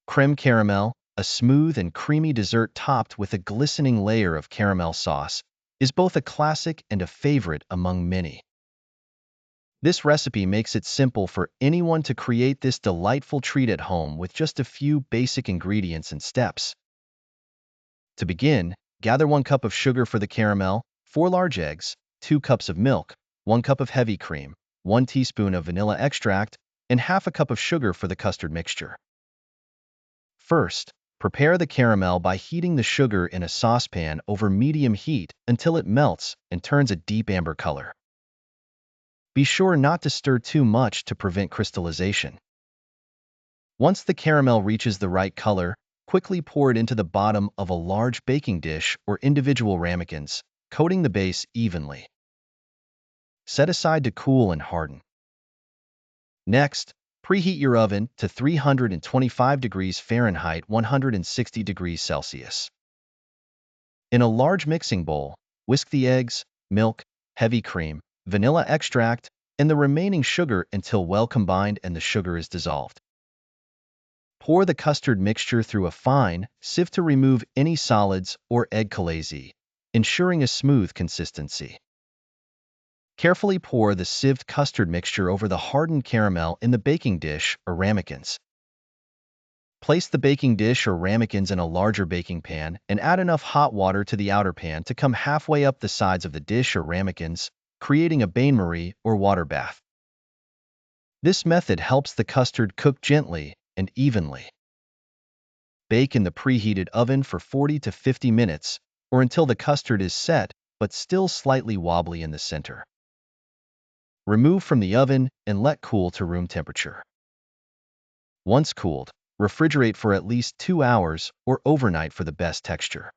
Crème caramel, a smooth and creamy dessert topped with a glistening layer of caramel sauce, is both a classic and a favorite among many. This recipe makes it simple for anyone to create this delightful treat at home with just a few basic ingredients and steps. To begin, gather 1 cup of sugar for the caramel, 4 large eggs, 2 cups of milk, 1 cup of heavy cream, 1 teaspoon of vanilla extract, and half a cup of sugar for the custard mixture. First, prepare the caramel by heating the sugar in a saucepan over medium heat until it melts and turns a deep amber color. Be sure not to stir too much to prevent crystallization. Once the caramel reaches the right color, quickly pour it into the bottom of a large baking dish or individual ramekins, coating the base evenly. Set aside to cool and harden. Next, preheat your oven to 325 degrees Fahrenheit 160 degrees Celsius. In a large mixing bowl, whisk the eggs, milk, heavy cream, vanilla extract, and the remaining sugar until well combined and the sugar is dissolved. Pour the custard mixture through a fine sieve to remove any solids or egg glaze, ensuring a smooth consistency. Carefully pour the sieved custard mixture over the hardened caramel in the baking dish or ramekins. Place the baking dish or ramekins in a larger baking pan and add enough hot water to the outer pan to come halfway up the sides of the dish or ramekins, creating a bain-marie or water bath. This method helps the custard cook gently and evenly. Bake in the preheated oven for 40 to 50 minutes or until the custard is set but still slightly wobbly in the center. Remove from the oven and let cool to room temperature. Once cooled, refrigerate for at least 2 hours or overnight for the best texture.